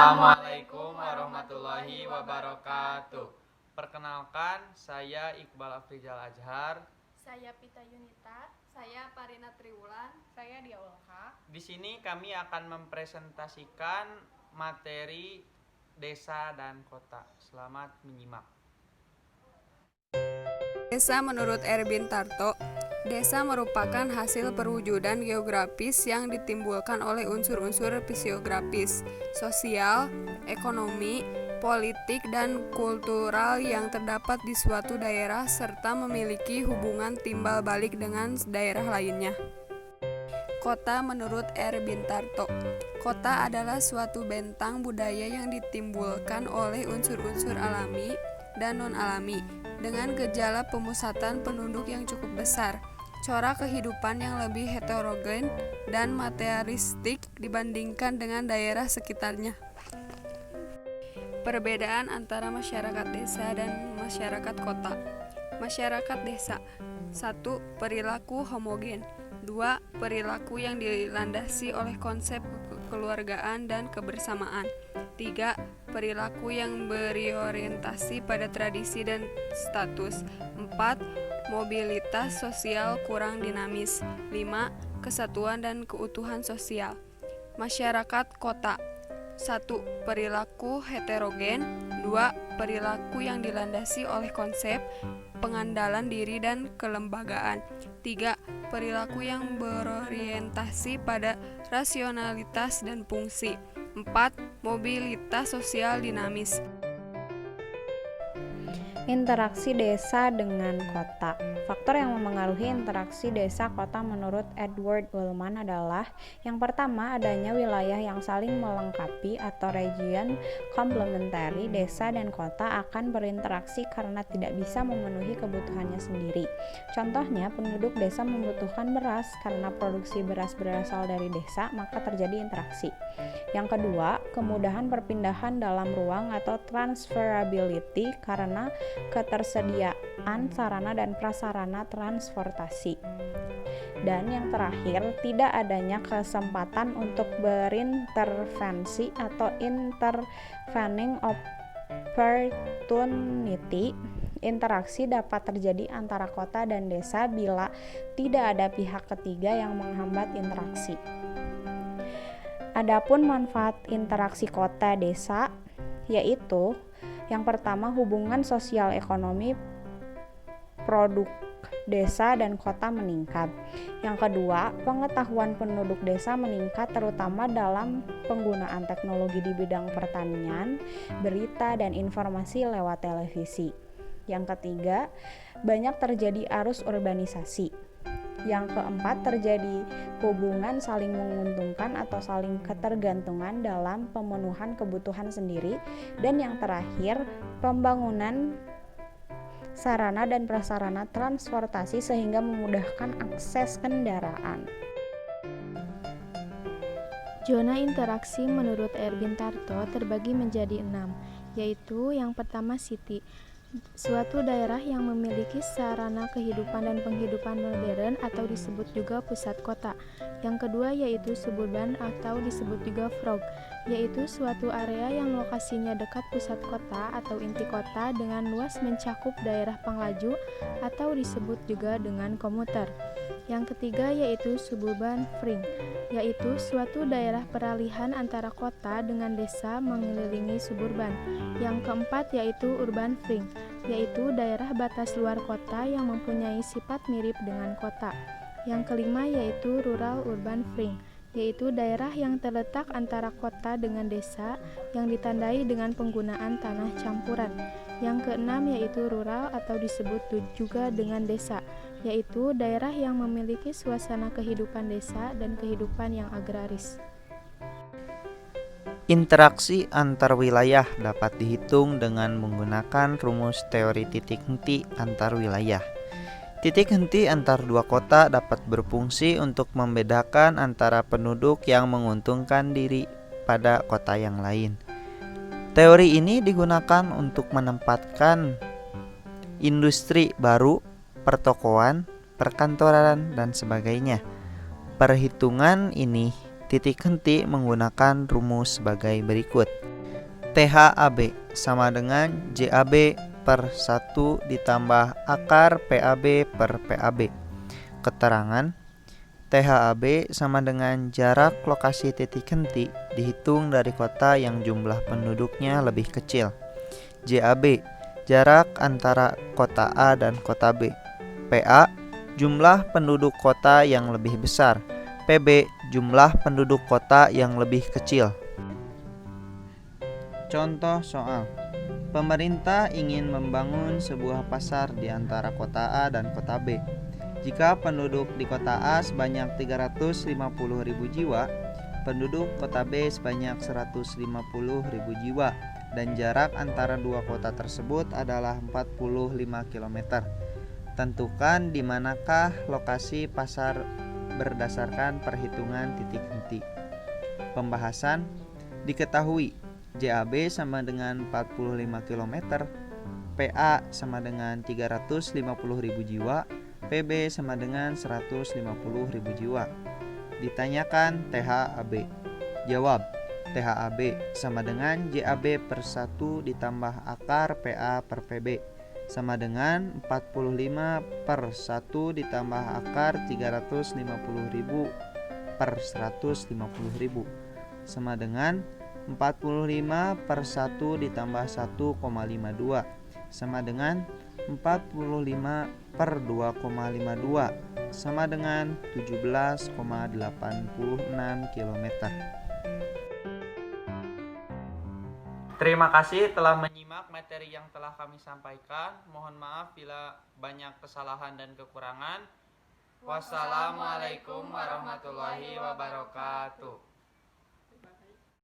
Assalamualaikum warahmatullahi wabarakatuh. Perkenalkan, saya Iqbal Afrizal Azhar. Saya Pita Yunita. Saya Parina Triwulan. Saya Dia Ulha. Di sini kami akan mempresentasikan materi desa dan kota. Selamat menyimak. Desa menurut Erwin Tarto. Desa merupakan hasil perwujudan geografis yang ditimbulkan oleh unsur-unsur fisiografis, sosial, ekonomi, politik, dan kultural yang terdapat di suatu daerah serta memiliki hubungan timbal balik dengan daerah lainnya. Kota menurut Erwin Tarto. Kota adalah suatu bentang budaya yang ditimbulkan oleh unsur-unsur alami dan non-alami dengan gejala pemusatan penduduk yang cukup besar, corak kehidupan yang lebih heterogen dan materialistik dibandingkan dengan daerah sekitarnya. Perbedaan antara masyarakat desa dan masyarakat kota. Masyarakat desa. 1. Perilaku homogen. 2. Perilaku yang dilandasi oleh konsep kekeluargaan dan kebersamaan. 3. Perilaku yang berorientasi pada tradisi dan status. 4. Mobilitas sosial kurang dinamis. 5. Kesatuan dan keutuhan sosial. Masyarakat kota. 1. Perilaku heterogen. 2. Perilaku yang dilandasi oleh konsep pengandalan diri dan kelembagaan. 3. Perilaku yang berorientasi pada rasionalitas dan fungsi. 4. Mobilitas sosial dinamis. Interaksi desa dengan kota. Faktor yang memengaruhi interaksi desa kota menurut Edward Willman adalah: yang pertama, adanya wilayah yang saling melengkapi atau region komplementari. Desa dan kota akan berinteraksi karena tidak bisa memenuhi kebutuhannya sendiri. Contohnya, penduduk desa membutuhkan beras. Karena produksi beras berasal dari desa, maka terjadi interaksi. Yang kedua, kemudahan perpindahan dalam ruang atau transferability karena ketersediaan sarana dan prasarana transportasi. Dan yang terakhir, tidak adanya kesempatan untuk berintervensi atau intervening opportunity. Interaksi dapat terjadi antara kota dan desa bila tidak ada pihak ketiga yang menghambat interaksi. Adapun manfaat interaksi kota desa yaitu: yang pertama, hubungan sosial ekonomi produk desa dan kota meningkat. Yang kedua, pengetahuan penduduk desa meningkat terutama dalam penggunaan teknologi di bidang pertanian, berita, dan informasi lewat televisi. Yang ketiga, banyak terjadi arus urbanisasi. Yang keempat, terjadi hubungan saling menguntungkan atau saling ketergantungan dalam pemenuhan kebutuhan sendiri. Dan yang terakhir, pembangunan sarana dan prasarana transportasi sehingga memudahkan akses kendaraan. Zona interaksi menurut Erwin Tarto terbagi menjadi 6, yaitu yang pertama city. Suatu daerah yang memiliki sarana kehidupan dan penghidupan modern atau disebut juga pusat kota. Yang kedua yaitu suburban atau disebut juga frog, yaitu suatu area yang lokasinya dekat pusat kota atau inti kota dengan luas mencakup daerah penglaju atau disebut juga dengan komuter. Yang ketiga yaitu suburban fring, yaitu suatu daerah peralihan antara kota dengan desa mengelilingi suburban. Yang keempat yaitu urban fring, yaitu daerah batas luar kota yang mempunyai sifat mirip dengan kota. Yang kelima yaitu rural urban fring, yaitu daerah yang terletak antara kota dengan desa yang ditandai dengan penggunaan tanah campuran. Yang keenam yaitu rural atau disebut juga dengan desa, yaitu daerah yang memiliki suasana kehidupan desa dan kehidupan yang agraris. Interaksi antar wilayah dapat dihitung dengan menggunakan rumus teori titik henti antar wilayah. Titik henti antar dua kota dapat berfungsi untuk membedakan antara penduduk yang menguntungkan diri pada kota yang lain. Teori ini digunakan untuk menempatkan industri baru, pertokoan, perkantoran, dan sebagainya. Perhitungan ini titik henti menggunakan rumus sebagai berikut. THAB sama dengan JAB per 1 ditambah akar PAB per PAB. Keterangan THAB sama dengan jarak lokasi titik henti dihitung dari kota yang jumlah penduduknya lebih kecil. JAB jarak antara kota A dan kota B. PA jumlah penduduk kota yang lebih besar. PB jumlah penduduk kota yang lebih kecil. Contoh soal. Pemerintah ingin membangun sebuah pasar di antara kota A dan kota B. Jika penduduk di kota A sebanyak 350.000 jiwa, penduduk kota B sebanyak 150.000 jiwa, dan jarak antara dua kota tersebut adalah 45 km. Tentukan di manakah lokasi pasar berdasarkan perhitungan titik henti. Pembahasan. Diketahui JAB sama dengan 45 km, PA sama dengan 350.000 jiwa, PB sama dengan 150.000 jiwa. Ditanyakan THAB. Jawab, THAB sama dengan JAB per 1 ditambah akar PA per PB sama dengan 45 per 1 ditambah akar 350.000 per 150.000 sama dengan 45 per 1 ditambah 1,52 sama dengan 45 per 2,52 sama dengan 17,86 km. Terima kasih telah menyimak materi yang telah kami sampaikan. Mohon maaf bila banyak kesalahan dan kekurangan. Wassalamualaikum warahmatullahi wabarakatuh.